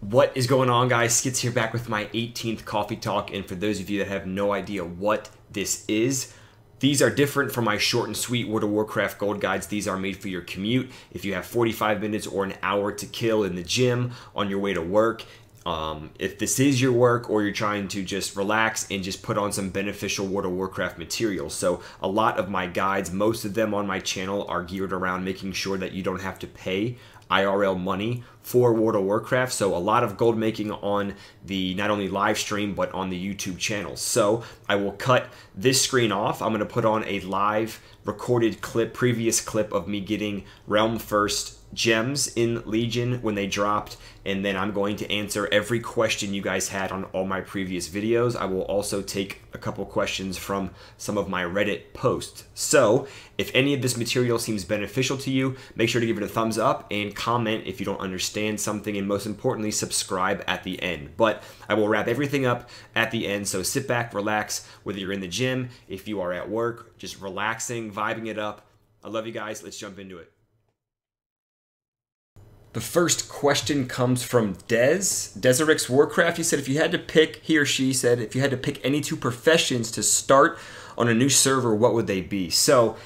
What is going on, guys? SKITZ here, back with my 18th coffee talk. And for those of you that have no idea what this is, these are different from my short and sweet World of Warcraft gold guides. These are made for your commute. If you have 45 minutes or an hour to kill in the gym on your way to work, if this is your work, or you're trying to just relax and just put on some beneficial World of Warcraft material. So a lot of my guides, most of them on my channel, are geared around making sure that you don't have to pay IRL money for World of Warcraft. So a lot of gold making on the not only live stream but on the YouTube channel. So I will cut this screen off. I'm going to put on a live recorded clip, previous clip of me getting Realm First gems in Legion when they dropped, and then I'm going to answer every question you guys had on all my previous videos. I will also take a couple questions from some of my Reddit posts. So if any of this material seems beneficial to you, make sure to give it a thumbs up and comment if you don't understand something, and most importantly, subscribe at the end. But I will wrap everything up at the end, so sit back, relax, whether you're in the gym, if you are at work, just relaxing, vibing it up. I love you guys. Let's jump into it. The first question comes from Deserix Warcraft. He said, if you had to pick, he or she said, if you had to pick any two professions to start on a new server, what would they be? So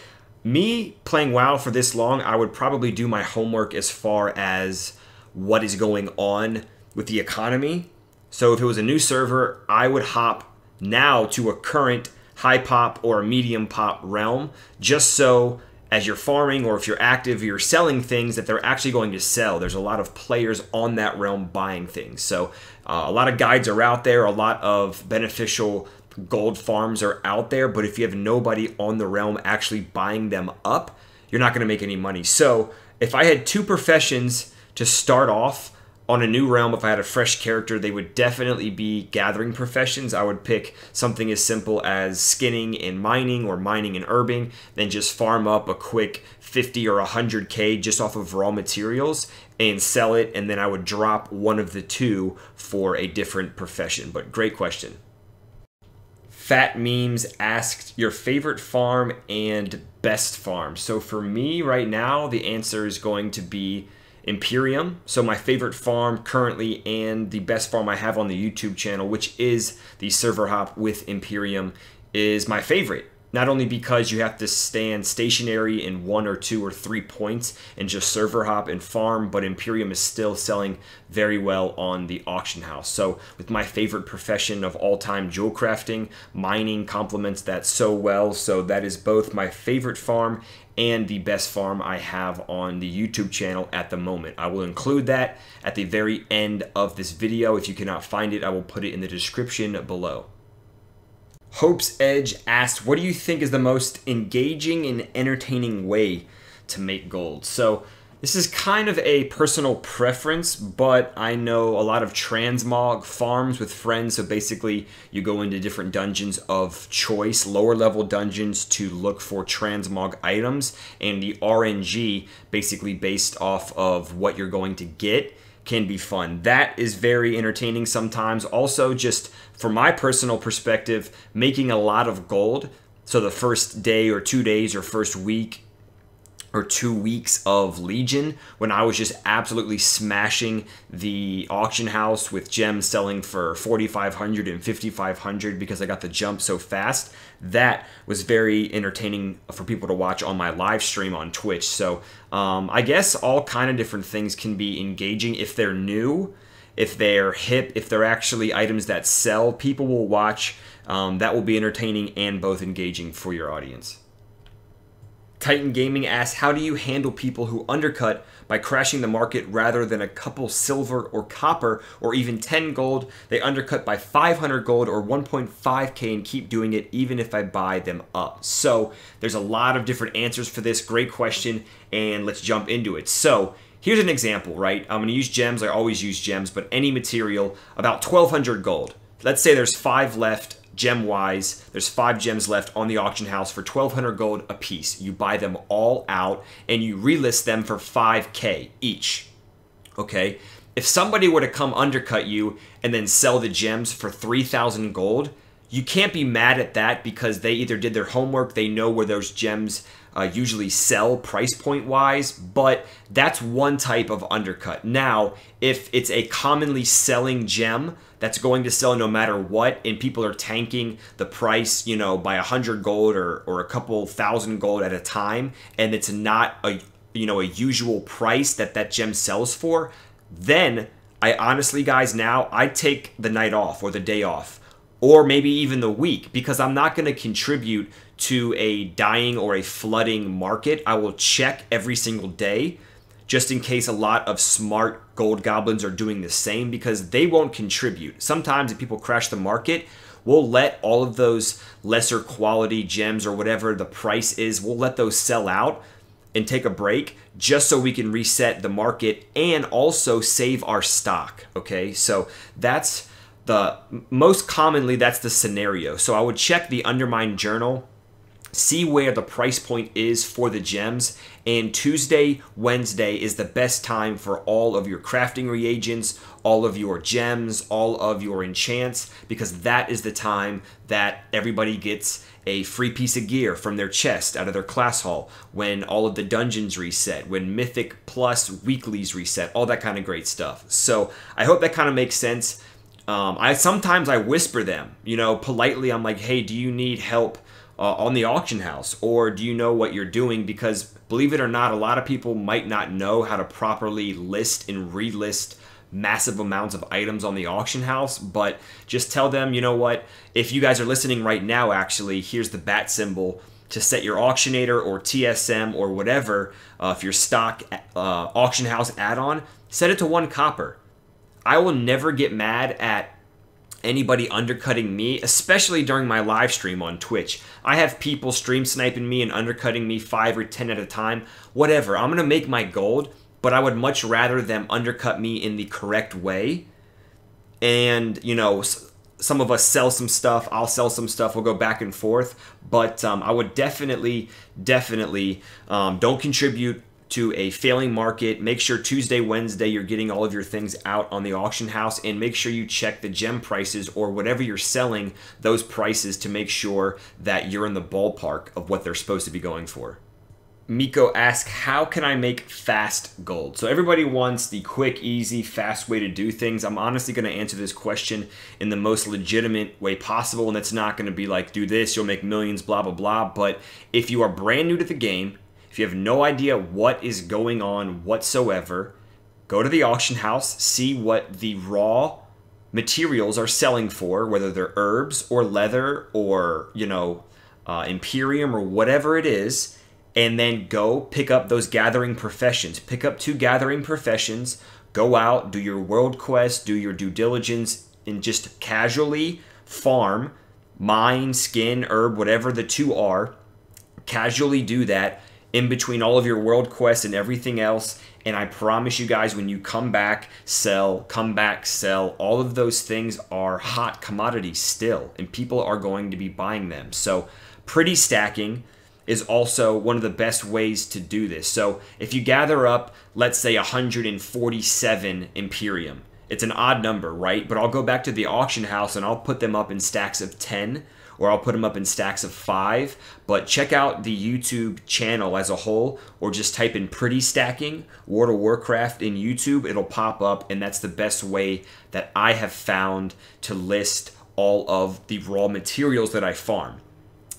me playing WoW for this long, I would probably do my homework as far as what is going on with the economy. So if it was a new server, I would hop now to a current high pop or a medium pop realm, just so as you're farming, or if you're active, you're selling things that they're actually going to sell. There's a lot of players on that realm buying things. So a lot of guides are out there, a lot of beneficial gold farms are out there, but if you have nobody on the realm actually buying them up, you're not gonna make any money. So if I had two professions to start off on a new realm, if I had a fresh character, they would definitely be gathering professions. I would pick something as simple as skinning and mining, or mining and herbing, then just farm up a quick 50 or 100k just off of raw materials and sell it, and then I would drop one of the two for a different profession. But great question. Fat Memes asked your favorite farm and best farm. So for me right now, the answer is going to be Imperium. So my favorite farm currently, and the best farm I have on the YouTube channel, which is the server hop with Imperium, is my favorite. Not only because you have to stand stationary in 1 or 2 or 3 points and just server hop and farm, but Imperium is still selling very well on the auction house. So with my favorite profession of all time, jewel crafting, mining complements that so well. So that is both my favorite farm and the best farm I have on the YouTube channel at the moment. I will include that at the very end of this video. If you cannot find it, I will put it in the description below. Hope's Edge asked, what do you think is the most engaging and entertaining way to make gold? So this is kind of a personal preference, but I know a lot of transmog farms with friends. So basically you go into different dungeons of choice, lower level dungeons, to look for transmog items, and the RNG, basically based off of what you're going to get, can be fun. That is very entertaining sometimes. Also, just from my personal perspective, making a lot of gold. So the first day or 2 days or first week or 2 weeks of Legion, when I was just absolutely smashing the auction house with gems selling for 4,500 and 5,500 because I got the jump so fast, that was very entertaining for people to watch on my live stream on Twitch. So I guess all kind of different things can be engaging if they're new, if they're hip, if they're actually items that sell. People will watch. That will be entertaining and both engaging for your audience. Titan Gaming asks, how do you handle people who undercut by crashing the market rather than a couple silver or copper or even 10 gold? They undercut by 500 gold or 1.5k and keep doing it even if I buy them up. So there's a lot of different answers for this. Great question, and let's jump into it. So here's an example, right? I'm going to use gems. I always use gems, but any material, about 1,200 gold. Let's say there's 5 left. Gem-wise, there's 5 gems left on the auction house for 1,200 gold a piece. You buy them all out and you relist them for 5k each. Okay? If somebody were to come undercut you and then sell the gems for 3,000 gold, you can't be mad at that because they either did their homework, they know where those gems usually sell price point wise, but that's one type of undercut. Now, if it's a commonly selling gem that's going to sell no matter what, and people are tanking the price, you know, by 100 gold or a couple thousand gold at a time, and it's not a, you know, a usual price that that gem sells for, then I honestly, guys, now I take the night off or the day off, or maybe even the week, because I'm not going to contribute to a dying or a flooding market. I will check every single day just in case a lot of smart gold goblins are doing the same, because they won't contribute. Sometimes if people crash the market, we'll let all of those lesser quality gems or whatever the price is, we'll let those sell out and take a break just so we can reset the market and also save our stock, okay? So that's the most commonly, that's the scenario. So I would check the Undermine journal, see where the price point is for the gems, and Tuesday, Wednesday is the best time for all of your crafting reagents, all of your gems, all of your enchants, because that is the time that everybody gets a free piece of gear from their chest out of their class hall, when all of the dungeons reset, when Mythic Plus weeklies reset, all that kind of great stuff. So I hope that kind of makes sense. Sometimes I whisper them, you know, politely. I'm like, hey, do you need help on the auction house, or do you know what you're doing? Because believe it or not, a lot of people might not know how to properly list and relist massive amounts of items on the auction house. But just tell them, you know what, if you guys are listening right now, actually, here's the bat symbol to set your auctionator or TSM or whatever. If your stock auction house add-on, set it to 1 copper. I will never get mad at anybody undercutting me, especially during my live stream on Twitch. I have people stream sniping me and undercutting me 5 or 10 at a time. Whatever, I'm gonna make my gold, but I would much rather them undercut me in the correct way. And, you know, some of us sell some stuff, I'll sell some stuff, we'll go back and forth. But I would definitely don't contribute to a failing market. Make sure Tuesday, Wednesday, you're getting all of your things out on the auction house, and make sure you check the gem prices or whatever you're selling, those prices, to make sure that you're in the ballpark of what they're supposed to be going for. Miko asks, how can I make fast gold? So everybody wants the quick, easy, fast way to do things. I'm honestly going to answer this question in the most legitimate way possible, and it's not going to be like, do this, you'll make millions, blah, blah, blah. But if you are brand new to the game, if you have no idea what is going on whatsoever, go to the auction house, see what the raw materials are selling for, whether they're herbs or leather or, you know, Imperium or whatever it is, and then go pick up those gathering professions. Pick up 2 gathering professions, go out, do your world quest, do your due diligence, and just casually farm, mine, skin, herb, whatever the 2 are. Casually do that in between all of your world quests and everything else, and I promise you guys, when you come back, sell, all of those things are hot commodities still, and people are going to be buying them. So pretty stacking is also one of the best ways to do this. So if you gather up, let's say 147 Imperium, it's an odd number, right? But I'll go back to the auction house and I'll put them up in stacks of 10, or I'll put them up in stacks of 5. But check out the YouTube channel as a whole, or just type in pretty stacking World of Warcraft in YouTube. It'll pop up, and that's the best way that I have found to list all of the raw materials that I farm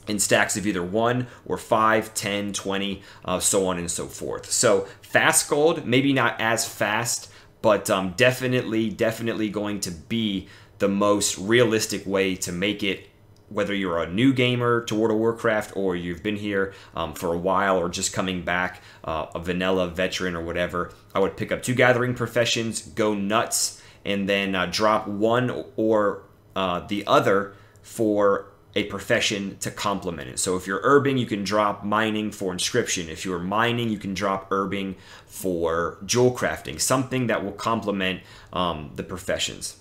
in stacks of either 1 or 5, 10, 20, so on and so forth. So fast gold, maybe not as fast, but definitely going to be the most realistic way to make it, whether you're a new gamer to World of Warcraft or you've been here for a while or just coming back, a vanilla veteran or whatever. I would pick up 2 gathering professions, go nuts, and then drop one or the other for a profession to complement it. So if you're herbing, you can drop mining for inscription. If you're mining, you can drop herbing for jewel crafting, something that will complement the professions.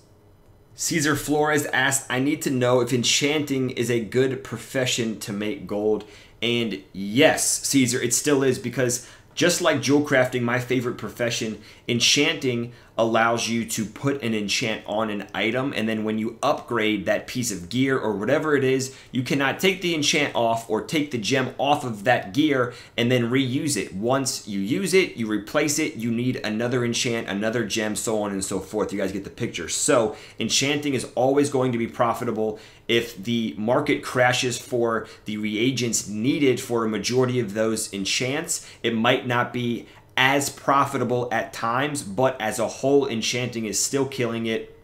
Caesar Flores asked, I need to know if enchanting is a good profession to make gold. And yes, Caesar, it still is, because just like jewel crafting, my favorite profession, enchanting allows you to put an enchant on an item, and then when you upgrade that piece of gear or whatever it is, you cannot take the enchant off or take the gem off of that gear and then reuse it. Once you use it, you replace it, you need another enchant, another gem, so on and so forth. You guys get the picture. So enchanting is always going to be profitable. If the market crashes for the reagents needed for a majority of those enchants, it might not be as profitable at times, but as a whole, enchanting is still killing it.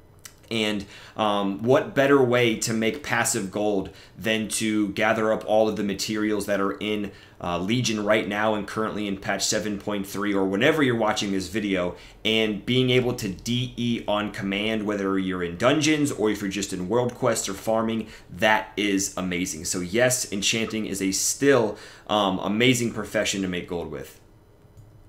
And what better way to make passive gold than to gather up all of the materials that are in Legion right now and currently in patch 7.3 or whenever you're watching this video, and being able to DE on command, whether you're in dungeons or if you're just in world quests or farming. That is amazing. So yes, enchanting is a still amazing profession to make gold with.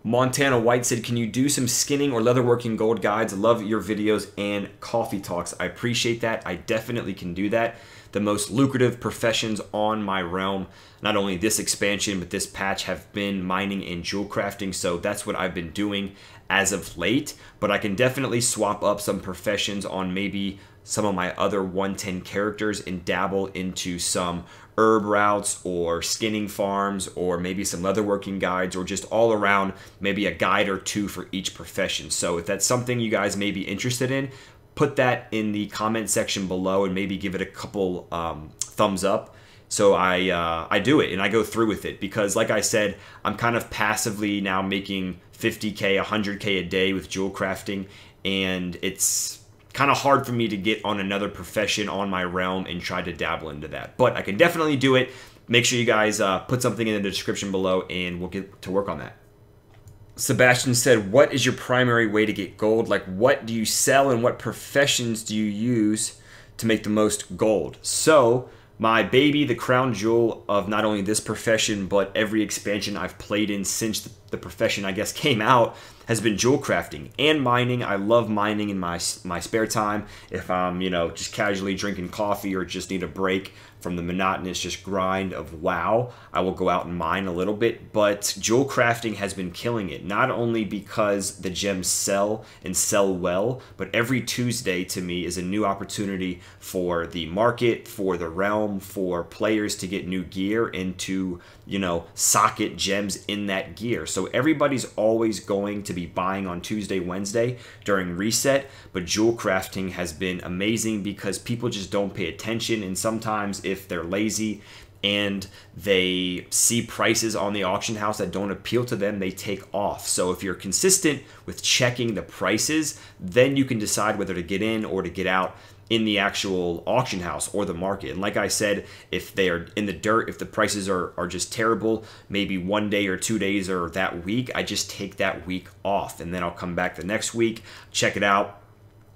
Montana White said, can you do some skinning or leatherworking gold guides? Love your videos and coffee talks. I appreciate that. I definitely can do that. The most lucrative professions on my realm, not only this expansion, but this patch, have been mining and jewel crafting. So that's what I've been doing as of late. But I can definitely swap up some professions on maybe some of my other 110 characters and dabble into some herb routes or skinning farms or maybe some leatherworking guides, or just all around maybe a guide or two for each profession. So if that's something you guys may be interested in, put that in the comment section below and maybe give it a couple thumbs up. So I do it and I go through with it, because like I said, I'm kind of passively now making 50K, 100K a day with jewel crafting, and it's kind of hard for me to get on another profession on my realm and try to dabble into that. But I can definitely do it. Make sure you guys put something in the description below and we'll get to work on that. Sebastian said, what is your primary way to get gold? Like, what do you sell and what professions do you use to make the most gold? So my baby, the crown jewel of not only this profession, but every expansion I've played in since the profession, I guess, came out, has been jewel crafting and mining. I love mining in my spare time. If I'm, just casually drinking coffee or just need a break from the monotonous just grind of WoW, I will go out and mine a little bit. But jewel crafting has been killing it, not only because the gems sell and sell well, but every Tuesday to me is a new opportunity for the market, for the realm, for players to get new gear and to, socket gems in that gear. So everybody's always going to be buying on Tuesday, Wednesday during reset, but jewel crafting has been amazing because people just don't pay attention, and sometimes if they're lazy and they see prices on the auction house that don't appeal to them, they take off. So if you're consistent with checking the prices, then you can decide whether to get in or to get out in the actual auction house or the market. And like I said, if they are in the dirt, if the prices are just terrible, maybe 1 day or 2 days or that week, I just take that week off, and then I'll come back the next week, check it out,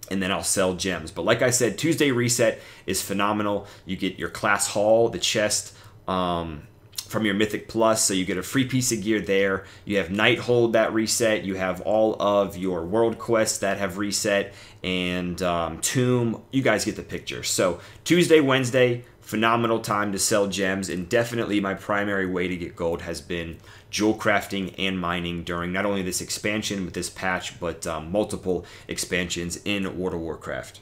and then I'll sell gems. But like I said, Tuesday reset is phenomenal. You get your class haul, the chest from your Mythic Plus, so you get a free piece of gear there. You have Night Hold that reset. You have all of your world quests that have reset, and Tomb. You guys get the picture. So Tuesday, Wednesday, phenomenal time to sell gems, and definitely my primary way to get gold has been jewel crafting and mining during not only this expansion with this patch, but multiple expansions in World of Warcraft.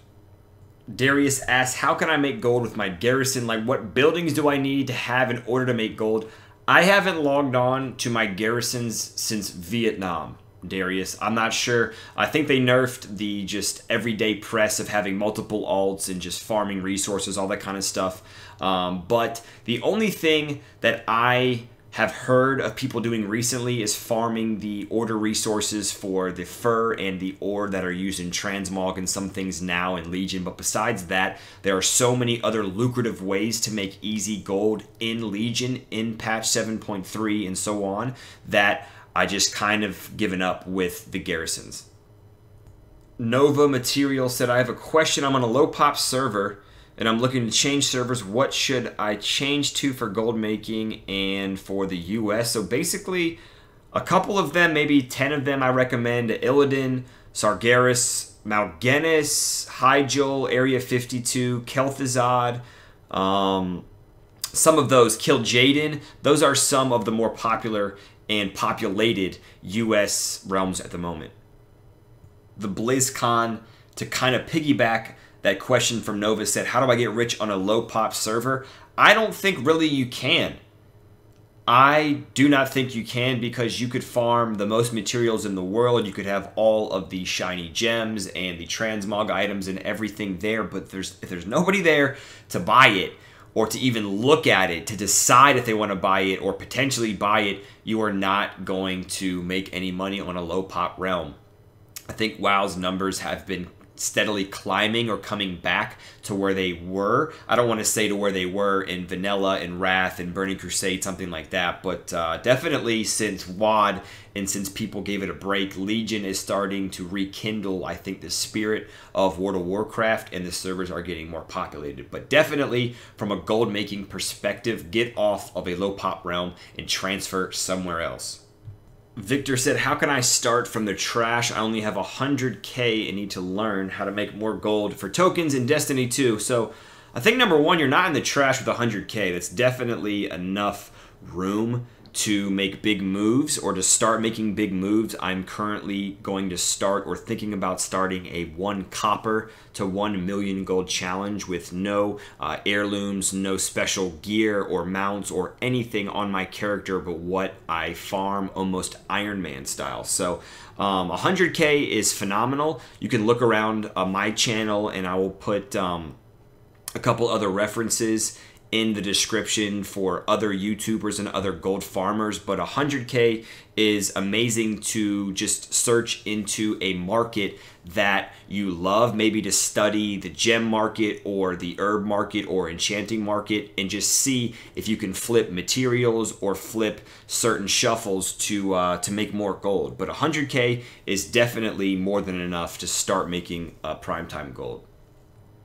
Darius asks, how can I make gold with my garrison? Like, what buildings do I need to have in order to make gold? I haven't logged on to my garrisons since Vietnam, Darius. I'm not sure. I think they nerfed the just everyday press of having multiple alts and just farming resources, all that kind of stuff. But the only thing that I have heard of people doing recently is farming the order resources for the fur and the ore that are used in transmog and some things now in Legion. But besides that, there are so many other lucrative ways to make easy gold in Legion, in patch 7.3 and so on, that I just kind of given up with the garrisons. Nova Material said, I have a question. I'm on a low pop server and I'm looking to change servers. What should I change to for gold making and for the US? So basically, a couple of them, maybe 10 of them I recommend: Illidan, Sargeras, Mal'Ganis, Hyjal, Area 52, Kel'Thuzad, some of those, Kil'jaeden. Those are some of the more popular and populated US realms at the moment. the BlizzCon to kind of piggyback that question from Nova said, how do I get rich on a low pop server? I don't think really you can. I do not think you can, because you could farm the most materials in the world. You could have all of the shiny gems and the transmog items and everything there, but if there's nobody there to buy it or to even look at it, to decide if they want to buy it or potentially buy it, you are not going to make any money on a low pop realm. I think WoW's numbers have been steadily climbing or coming back to where they were. I don't want to say to where they were in Vanilla and Wrath and Burning Crusade, something like that, but definitely since WoD and since people gave it a break, Legion is starting to rekindle, I think, the spirit of World of Warcraft, and the servers are getting more populated. But definitely, from a gold-making perspective, get off of a low-pop realm and transfer somewhere else. Victor said, how can I start from the trash? I only have 100K and need to learn how to make more gold for tokens in Destiny 2. So I think number one, you're not in the trash with 100K. That's definitely enough room to make big moves or to start making big moves. I'm currently going to start or thinking about starting a 1 copper to 1 million gold challenge with no heirlooms, no special gear or mounts or anything on my character but what I farm, almost Iron Man style. So 100K is phenomenal. You can look around my channel, and I will put a couple other references in the description for other YouTubers and other gold farmers, but 100K is amazing to just search into a market that you love, maybe to study the gem market or the herb market or enchanting market, and just see if you can flip materials or flip certain shuffles to make more gold. But 100K is definitely more than enough to start making primetime gold.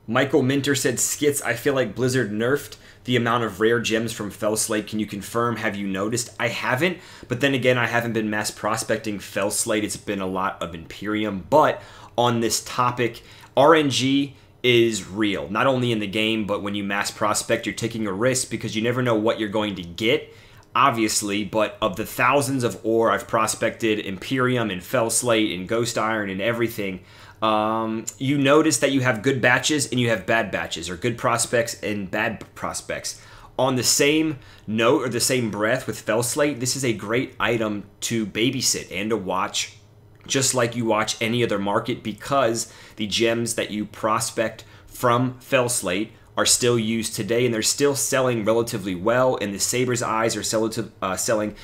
Michael Minter said, SKITZ, I feel like Blizzard nerfed the amount of rare gems from Fellslate. Can you confirm? Have you noticed? I haven't, but then again, I haven't been mass prospecting Fellslate. It's been a lot of Imperium. But on this topic, RNG is real. Not only in the game, but when you mass prospect, you're taking a risk because you never know what you're going to get, obviously. But of the thousands of ore I've prospected, Imperium and Fellslate and Ghost Iron and everything, you notice that you have good batches and you have bad batches, or good prospects and bad prospects. On the same note or the same breath with Fellslate, this is a great item to babysit and to watch, just like you watch any other market, because the gems that you prospect from Fellslate are still used today, and they're still selling relatively well, and the Saber's Eyes are selling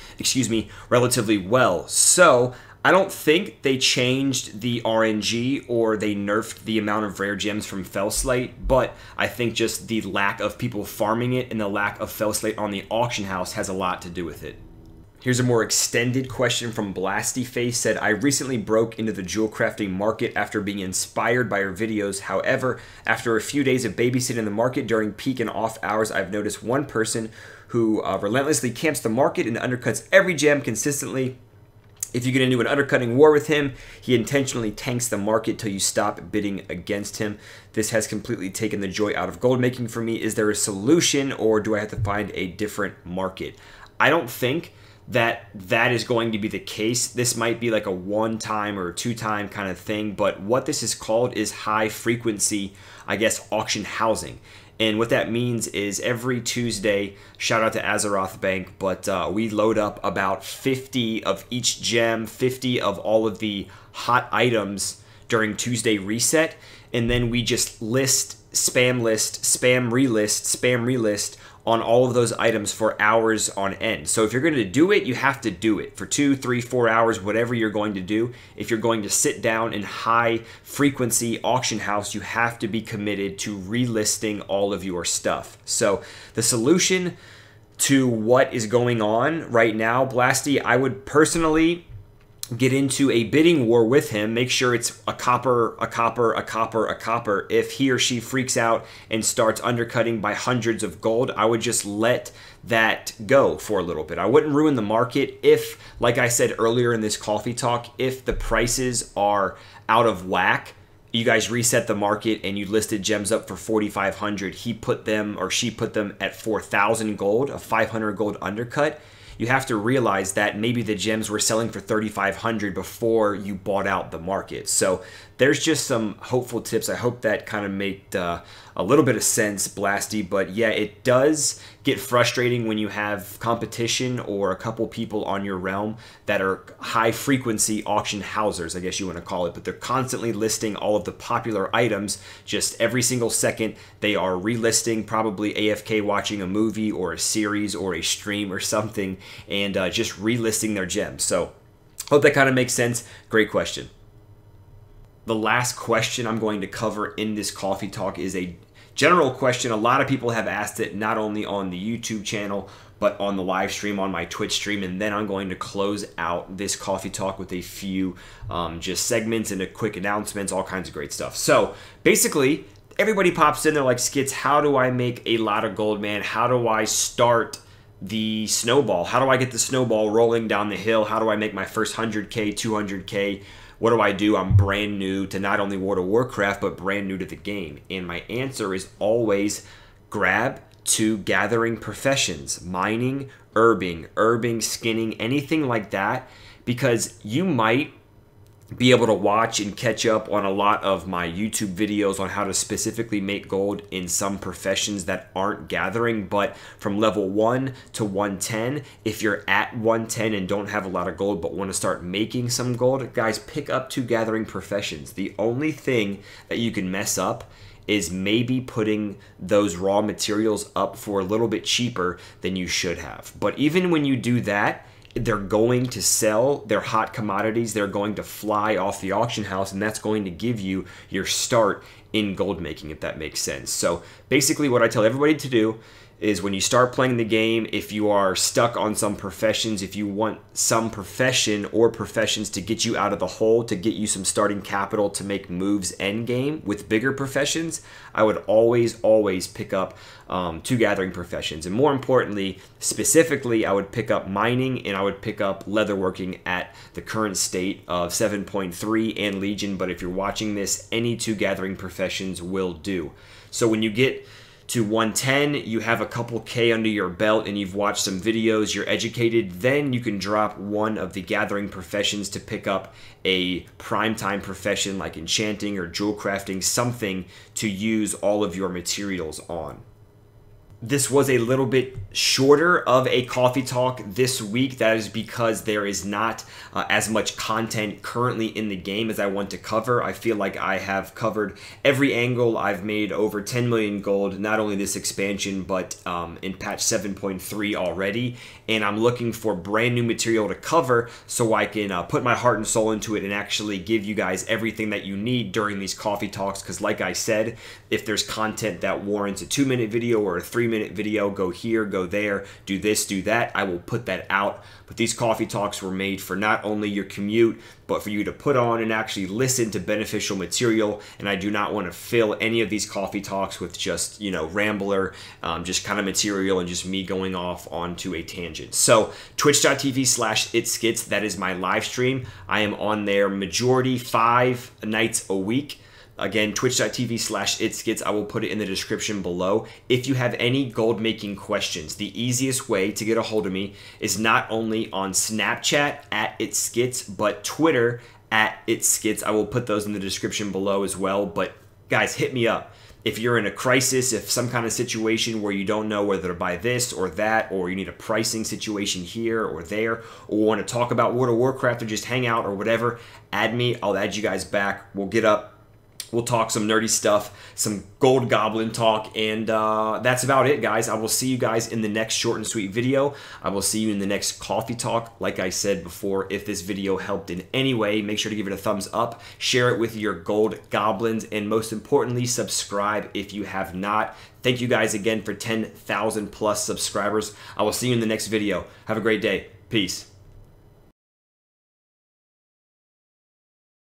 relatively well. So I don't think they changed the RNG or they nerfed the amount of rare gems from Fellslate, but I think just the lack of people farming it and the lack of Fellslate on the auction house has a lot to do with it. Here's a more extended question from Blastyface. Said, I recently broke into the jewel crafting market after being inspired by your videos. However, after a few days of babysitting the market during peak and off hours, I've noticed one person who relentlessly camps the market and undercuts every gem consistently. If you get into an undercutting war with him, he intentionally tanks the market till you stop bidding against him. This has completely taken the joy out of gold making for me. Is there a solution, or do I have to find a different market? I don't think that is going to be the case. This might be like a one-time or two-time kind of thing, but what this is called is high frequency, I guess, auction housing. And what that means is every Tuesday, shout out to Azeroth Bank, but we load up about 50 of each gem, 50 of all of the hot items during Tuesday reset, and then we just spam relist on all of those items for hours on end. So if you're going to do it, you have to do it for 2, 3, 4 hours, whatever you're going to do. If you're going to sit down in high frequency auction house, you have to be committed to relisting all of your stuff. So the solution to what is going on right now, Blasty, I would personally get into a bidding war with him. Make sure it's a copper, a copper, a copper, a copper. If he or she freaks out and starts undercutting by hundreds of gold, I would just let that go for a little bit. I wouldn't ruin the market if, like I said earlier in this coffee talk, if the prices are out of whack, you guys reset the market and you listed gems up for 4,500. He put them or she put them at 4,000 gold, a 500 gold undercut. you have to realize that maybe the gems were selling for 3,500 before you bought out the market. So there's just some hopeful tips. I hope that kind of made a little bit of sense, Blasty. But yeah, it does get frustrating when you have competition or a couple people on your realm that are high frequency auction housers, I guess you want to call it, but they're constantly listing all of the popular items. Just every single second they are relisting, probably AFK watching a movie or a series or a stream or something, and just relisting their gems. So hope that kind of makes sense. Great question. The last question I'm going to cover in this coffee talk is a general question. A lot of people have asked it, not only on the YouTube channel, but on the live stream, on my Twitch stream. And then I'm going to close out this coffee talk with a few just segments and a quick announcements, all kinds of great stuff. So basically, everybody pops in, they're like, Skits, how do I make a lot of gold, man? How do I start the snowball? How do I get the snowball rolling down the hill? How do I make my first 100K, 200K? What do I do? I'm brand new to not only World of Warcraft, but brand new to the game. And my answer is always grab 2 gathering professions: mining, herbing, skinning, anything like that, because you might be able to watch and catch up on a lot of my YouTube videos on how to specifically make gold in some professions that aren't gathering. But from level 1 to 110, if you're at 110 and don't have a lot of gold but want to start making some gold, guys, pick up 2 gathering professions. The only thing that you can mess up is maybe putting those raw materials up for a little bit cheaper than you should have. But even when you do that, they're going to sell their hot commodities. They're going to fly off the auction house, and that's going to give you your start in gold making, if that makes sense. So basically what I tell everybody to do is when you start playing the game, if you are stuck on some professions, if you want some profession or professions to get you out of the hole, to get you some starting capital to make moves end game with bigger professions, I would always pick up 2 gathering professions. And more importantly, specifically, I would pick up mining and I would pick up leatherworking at the current state of 7.3 and Legion. But if you're watching this, any 2 gathering professions will do. So when you get to 110, you have a couple K under your belt and you've watched some videos, you're educated, then you can drop one of the gathering professions to pick up a primetime profession like enchanting or jewel crafting, something to use all of your materials on. This was a little bit shorter of a coffee talk this week. That is because there is not as much content currently in the game as I want to cover. I feel like I have covered every angle. I've made over 10 million gold, not only this expansion, but in patch 7.3 already. And I'm looking for brand new material to cover so I can put my heart and soul into it and actually give you guys everything that you need during these coffee talks. Because like I said, if there's content that warrants a 2-minute video or a 3-minute video, go here, go there, do this, do that, I will put that out. But these coffee talks were made for not only your commute, but for you to put on and actually listen to beneficial material. And I do not want to fill any of these coffee talks with just, you know, rambler, just kind of material and just me going off onto a tangent. So twitch.tv/SKITZ, that is my live stream. I am on there majority 5 nights a week. Again, twitch.tv/SKITZ. I will put it in the description below. If you have any gold making questions, the easiest way to get a hold of me is not only on Snapchat @SKITZ, but Twitter @SKITZ. I will put those in the description below as well. But guys, hit me up. If you're in a crisis, if some kind of situation where you don't know whether to buy this or that, or you need a pricing situation here or there, or want to talk about World of Warcraft or just hang out or whatever, add me. I'll add you guys back. We'll get up. We'll talk some nerdy stuff, some gold goblin talk, and that's about it, guys. I will see you guys in the next short and sweet video. I will see you in the next coffee talk. Like I said before, if this video helped in any way, make sure to give it a thumbs up, share it with your gold goblins, and most importantly, subscribe if you have not. Thank you guys again for 10,000 plus subscribers. I will see you in the next video. Have a great day. Peace.